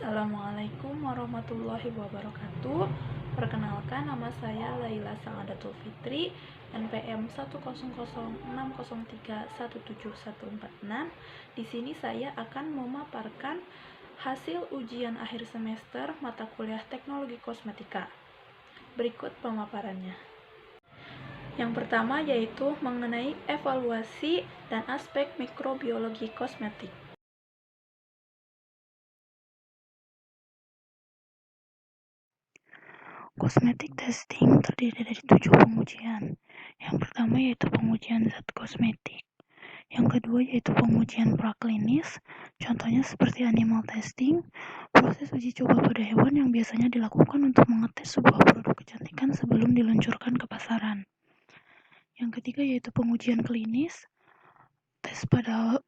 Assalamualaikum warahmatullahi wabarakatuh. Perkenalkan, nama saya Laila Sangadatul Fitri, NPM 1006031717146. Di sini saya akan memaparkan hasil ujian akhir semester mata kuliah Teknologi Kosmetika. Berikut pemaparannya. Yang pertama yaitu mengenai evaluasi dan aspek mikrobiologi kosmetik. Cosmetic testing terdiri dari 7 pengujian. Yang pertama yaitu pengujian zat kosmetik. Yang kedua yaitu pengujian praklinis, contohnya seperti animal testing, proses uji coba pada hewan yang biasanya dilakukan untuk mengetes sebuah produk kecantikan sebelum diluncurkan ke pasaran. Yang ketiga yaitu pengujian klinis, tes pada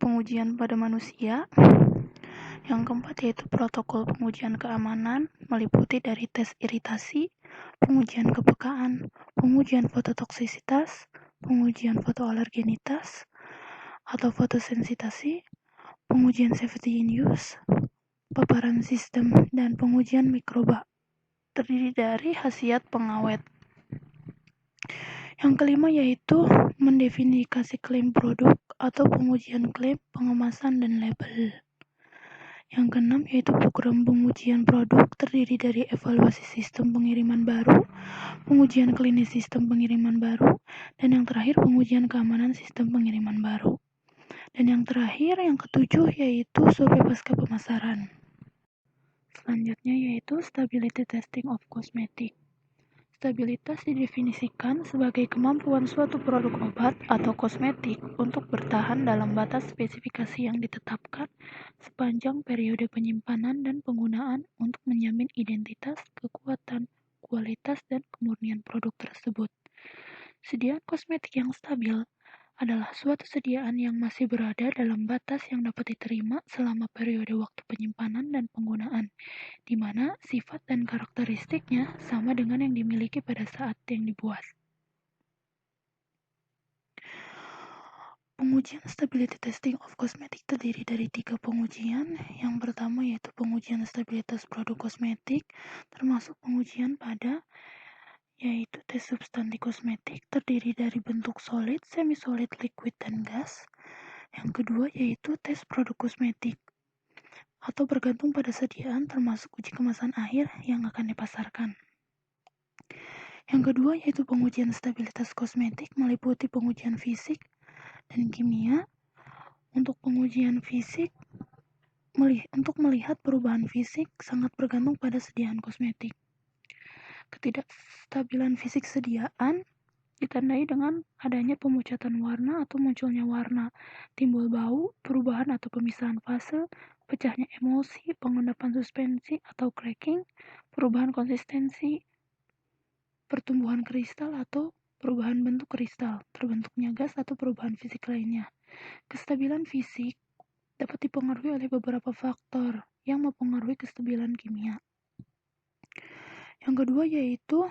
pengujian pada manusia. Yang keempat yaitu protokol pengujian keamanan, meliputi dari tes iritasi, pengujian kepekaan, pengujian fototoksisitas, pengujian fotoalergenitas atau fotosensitasi, pengujian safety in use, paparan sistem, dan pengujian mikroba, terdiri dari khasiat pengawet. Yang kelima yaitu mendefinisikan klaim produk atau pengujian klaim, pengemasan, dan label. Yang keenam yaitu program pengujian produk terdiri dari evaluasi sistem pengiriman baru, pengujian klinis sistem pengiriman baru, dan yang terakhir pengujian keamanan sistem pengiriman baru. Dan yang terakhir, yang ketujuh yaitu survei pasca pemasaran. Selanjutnya yaitu stability testing of cosmetic. Stabilitas didefinisikan sebagai kemampuan suatu produk obat atau kosmetik untuk bertahan dalam batas spesifikasi yang ditetapkan sepanjang periode penyimpanan dan penggunaan untuk menjamin identitas, kekuatan, kualitas, dan kemurnian produk tersebut. Sediaan kosmetik yang stabil adalah suatu sediaan yang masih berada dalam batas yang dapat diterima selama periode waktu penyimpanan dan penggunaan, di mana sifat dan karakteristiknya sama dengan yang dimiliki pada saat yang dibuat. Pengujian stability testing of cosmetic terdiri dari 3 pengujian. Yang pertama yaitu pengujian stabilitas produk kosmetik, termasuk pengujian pada yaitu tes substansi kosmetik terdiri dari bentuk solid, semi-solid, liquid, dan gas. Yang kedua yaitu tes produk kosmetik atau bergantung pada sediaan termasuk uji kemasan akhir yang akan dipasarkan. Yang kedua yaitu pengujian stabilitas kosmetik meliputi pengujian fisik dan kimia. Untuk pengujian fisik, untuk melihat perubahan fisik sangat bergantung pada sediaan kosmetik. Ketidakstabilan fisik sediaan ditandai dengan adanya pemucatan warna atau munculnya warna, timbul bau, perubahan atau pemisahan fase, pecahnya emulsi, pengendapan suspensi atau cracking, perubahan konsistensi, pertumbuhan kristal atau perubahan bentuk kristal, terbentuknya gas atau perubahan fisik lainnya. Kestabilan fisik dapat dipengaruhi oleh beberapa faktor yang mempengaruhi kestabilan kimia. Yang kedua yaitu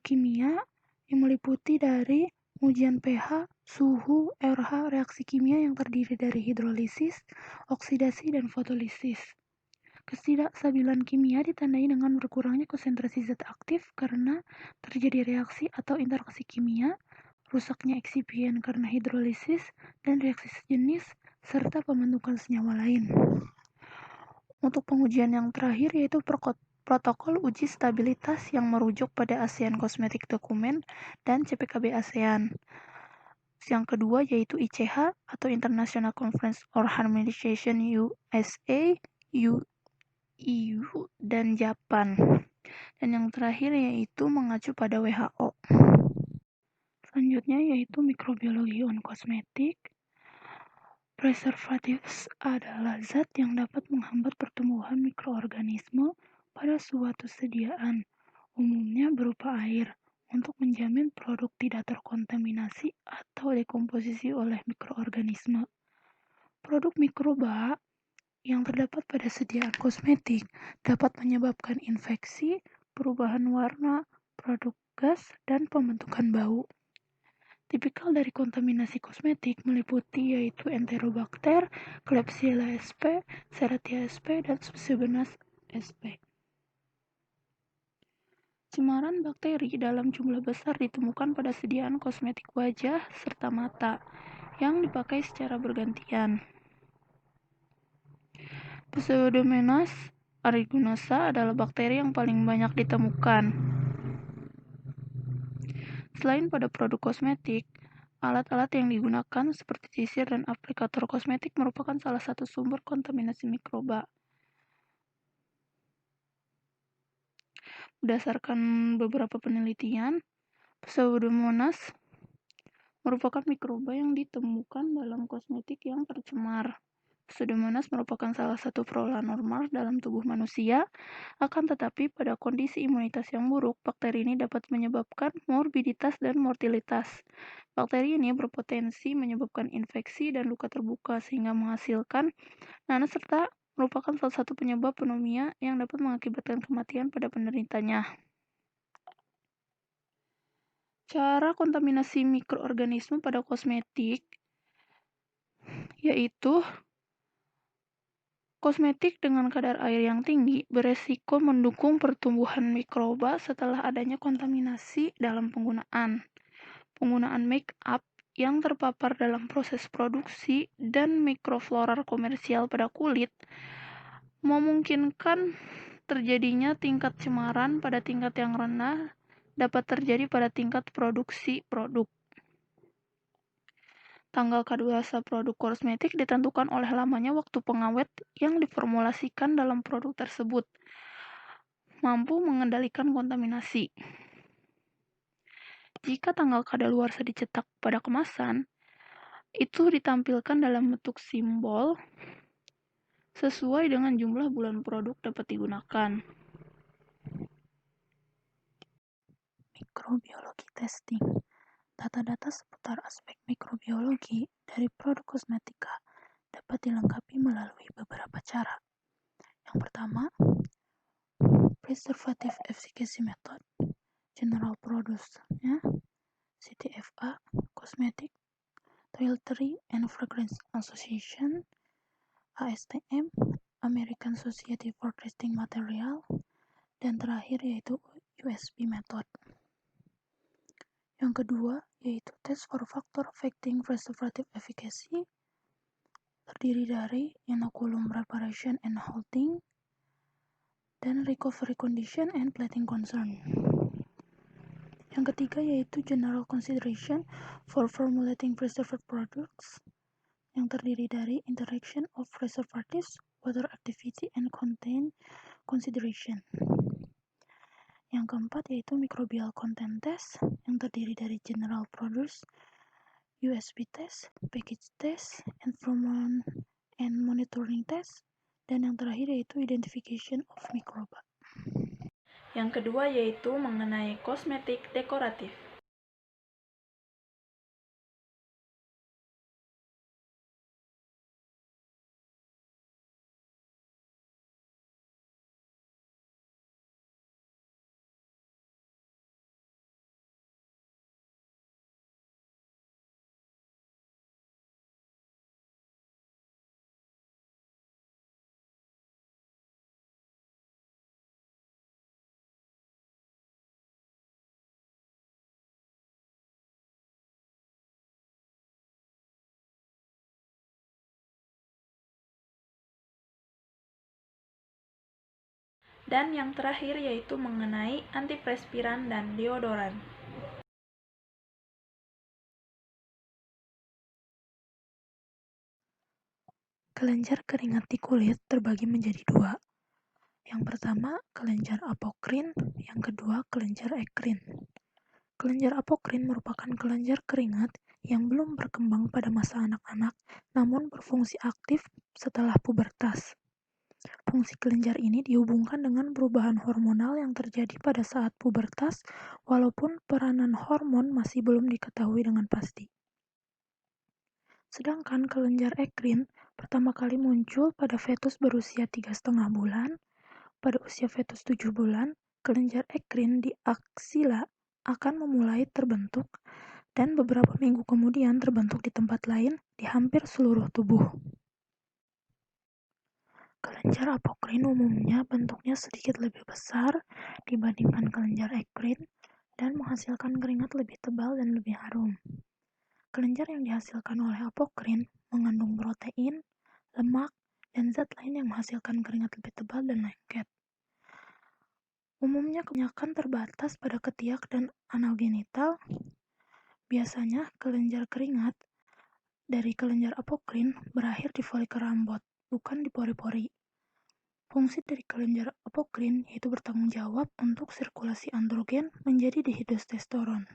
kimia yang meliputi dari pengujian pH, suhu, RH, reaksi kimia yang terdiri dari hidrolisis, oksidasi, dan fotolisis. Ketidakstabilan kimia ditandai dengan berkurangnya konsentrasi zat aktif karena terjadi reaksi atau interaksi kimia, rusaknya eksipien karena hidrolisis, dan reaksi sejenis, serta pembentukan senyawa lain. Untuk pengujian yang terakhir yaitu protokol uji stabilitas yang merujuk pada ASEAN Cosmetic Document dan CPKB ASEAN. Yang kedua yaitu ICH atau International Conference on Harmonization USA, EU, dan Japan. Dan yang terakhir yaitu mengacu pada WHO. Selanjutnya yaitu mikrobiologi on kosmetik. Preservatives adalah zat yang dapat menghambat pertumbuhan mikroorganisme pada suatu sediaan, umumnya berupa air, untuk menjamin produk tidak terkontaminasi atau dekomposisi oleh mikroorganisme. Produk mikroba yang terdapat pada sediaan kosmetik dapat menyebabkan infeksi, perubahan warna, produk gas, dan pembentukan bau. Tipikal dari kontaminasi kosmetik meliputi yaitu Enterobacter, Klebsiella sp, Serratia sp, dan Pseudomonas sp. Cemaran bakteri dalam jumlah besar ditemukan pada sediaan kosmetik wajah serta mata yang dipakai secara bergantian. Pseudomonas aeruginosa adalah bakteri yang paling banyak ditemukan. Selain pada produk kosmetik, alat-alat yang digunakan seperti sisir dan aplikator kosmetik merupakan salah satu sumber kontaminasi mikroba. Berdasarkan beberapa penelitian, Pseudomonas merupakan mikroba yang ditemukan dalam kosmetik yang tercemar. Pseudomonas merupakan salah satu flora normal dalam tubuh manusia, akan tetapi pada kondisi imunitas yang buruk, bakteri ini dapat menyebabkan morbiditas dan mortalitas. Bakteri ini berpotensi menyebabkan infeksi dan luka terbuka sehingga menghasilkan nanas serta merupakan salah satu penyebab pneumonia yang dapat mengakibatkan kematian pada penderitanya. Cara kontaminasi mikroorganisme pada kosmetik yaitu kosmetik dengan kadar air yang tinggi beresiko mendukung pertumbuhan mikroba setelah adanya kontaminasi dalam penggunaan. Penggunaan make up yang terpapar dalam proses produksi dan mikroflora komersial pada kulit memungkinkan terjadinya tingkat cemaran pada tingkat yang rendah dapat terjadi pada tingkat produksi produk. Tanggal kadaluarsa produk kosmetik ditentukan oleh lamanya waktu pengawet yang diformulasikan dalam produk tersebut, mampu mengendalikan kontaminasi. Jika tanggal kadaluarsa dicetak pada kemasan, itu ditampilkan dalam bentuk simbol sesuai dengan jumlah bulan produk dapat digunakan. Mikrobiologi testing. Data-data seputar aspek mikrobiologi dari produk kosmetika dapat dilengkapi melalui beberapa cara. Yang pertama, Preservative Efficacy Method, General Produce-nya, CTFA, Cosmetic Toiletry and Fragrance Association, ASTM, American Society for Testing Material, dan terakhir yaitu USB Method. Yang kedua yaitu Test for Factor Affecting Preservative Efficacy, terdiri dari Inoculum Preparation and Holding, dan Recovery Condition and Plating Concern. Yang ketiga yaitu General Consideration for Formulating Preservative Products, yang terdiri dari Interaction of Preservatives, Water Activity, and Content Consideration. Yang keempat yaitu Microbial Content Test, yang terdiri dari General Produce, USB Test, Package Test, Environment and Monitoring Test, dan yang terakhir yaitu Identification of Microba. Yang kedua yaitu mengenai kosmetik dekoratif. Dan yang terakhir yaitu mengenai antiperspiran dan deodoran. Kelenjar keringat di kulit terbagi menjadi dua. Yang pertama, kelenjar apokrin, yang kedua, kelenjar ekrin. Kelenjar apokrin merupakan kelenjar keringat yang belum berkembang pada masa anak-anak, namun berfungsi aktif setelah pubertas. Fungsi kelenjar ini dihubungkan dengan perubahan hormonal yang terjadi pada saat pubertas, walaupun peranan hormon masih belum diketahui dengan pasti. Sedangkan kelenjar ekrin pertama kali muncul pada fetus berusia 3,5 bulan. Pada usia fetus 7 bulan, kelenjar ekrin di aksila akan memulai terbentuk dan beberapa minggu kemudian terbentuk di tempat lain di hampir seluruh tubuh. Kelenjar apokrin umumnya bentuknya sedikit lebih besar dibandingkan kelenjar ekrin dan menghasilkan keringat lebih tebal dan lebih harum. Kelenjar yang dihasilkan oleh apokrin mengandung protein, lemak, dan zat lain yang menghasilkan keringat lebih tebal dan lengket. Umumnya kebanyakan terbatas pada ketiak dan anal genital. Biasanya kelenjar keringat dari kelenjar apokrin berakhir di folikel rambut, bukan di pori-pori. Fungsi dari kelenjar apokrin yaitu bertanggung jawab untuk sirkulasi androgen menjadi dihidrotestosteron.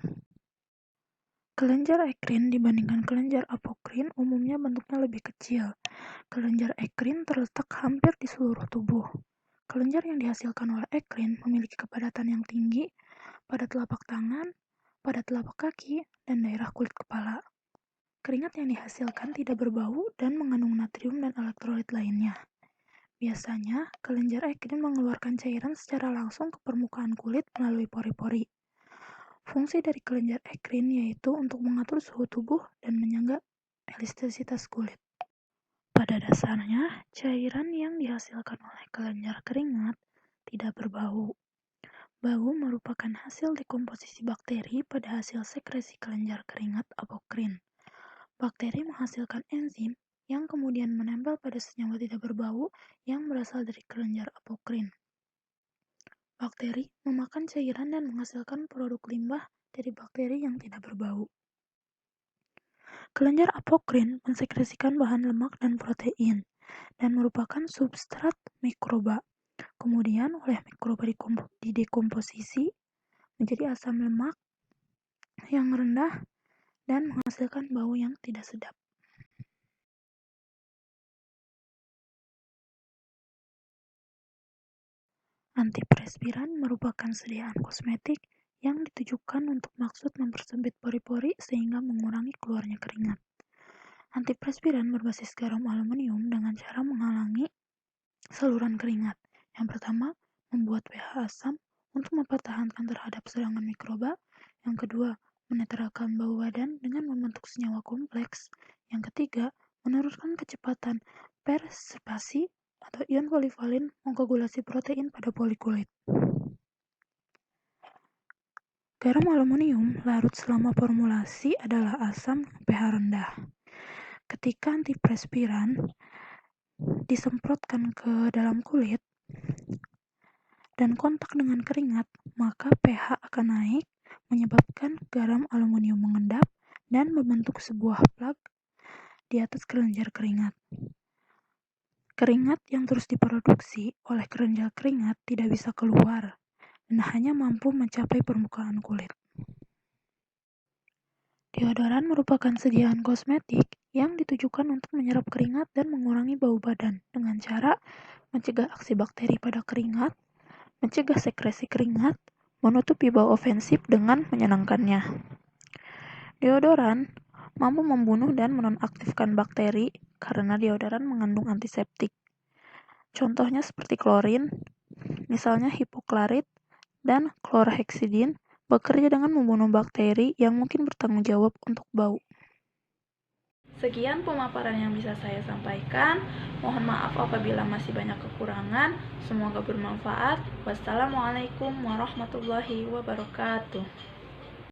Kelenjar ekrin dibandingkan kelenjar apokrin umumnya bentuknya lebih kecil. Kelenjar ekrin terletak hampir di seluruh tubuh. Kelenjar yang dihasilkan oleh ekrin memiliki kepadatan yang tinggi pada telapak tangan, pada telapak kaki, dan daerah kulit kepala. Keringat yang dihasilkan tidak berbau dan mengandung natrium dan elektrolit lainnya. Biasanya, kelenjar ekrin mengeluarkan cairan secara langsung ke permukaan kulit melalui pori-pori. Fungsi dari kelenjar ekrin yaitu untuk mengatur suhu tubuh dan menjaga elastisitas kulit. Pada dasarnya, cairan yang dihasilkan oleh kelenjar keringat tidak berbau. Bau merupakan hasil dekomposisi bakteri pada hasil sekresi kelenjar keringat apokrin. Bakteri menghasilkan enzim yang kemudian menempel pada senyawa tidak berbau yang berasal dari kelenjar apokrin. Bakteri memakan cairan dan menghasilkan produk limbah dari bakteri yang tidak berbau. Kelenjar apokrin mensekresikan bahan lemak dan protein dan merupakan substrat mikroba. Kemudian oleh mikroba didekomposisi menjadi asam lemak yang rendah dan menghasilkan bau yang tidak sedap. Antiperspiran merupakan sediaan kosmetik yang ditujukan untuk maksud mempersempit pori-pori sehingga mengurangi keluarnya keringat. Antiperspiran berbasis garam aluminium dengan cara menghalangi saluran keringat. Yang pertama, membuat pH asam untuk mempertahankan terhadap serangan mikroba. Yang kedua, menetralkan bau badan dengan membentuk senyawa kompleks. Yang ketiga, menurunkan kecepatan persipasi atau ion polivalent mengkoagulasi protein pada poli kulit. Garam aluminium larut selama formulasi adalah asam pH rendah. Ketika antiperspiran disemprotkan ke dalam kulit dan kontak dengan keringat, maka pH akan naik, menyebabkan garam aluminium mengendap dan membentuk sebuah plak di atas kelenjar keringat. Keringat yang terus diproduksi oleh kelenjar keringat tidak bisa keluar dan hanya mampu mencapai permukaan kulit. Deodoran merupakan sediaan kosmetik yang ditujukan untuk menyerap keringat dan mengurangi bau badan dengan cara mencegah aksi bakteri pada keringat, mencegah sekresi keringat, menutupi bau ofensif dengan menyenangkannya. Deodoran mampu membunuh dan menonaktifkan bakteri karena deodoran mengandung antiseptik. Contohnya seperti klorin, misalnya hipoklorit dan chlorhexidine, bekerja dengan membunuh bakteri yang mungkin bertanggung jawab untuk bau. Sekian pemaparan yang bisa saya sampaikan. Mohon maaf apabila masih banyak kekurangan. Semoga bermanfaat. Wassalamualaikum warahmatullahi wabarakatuh.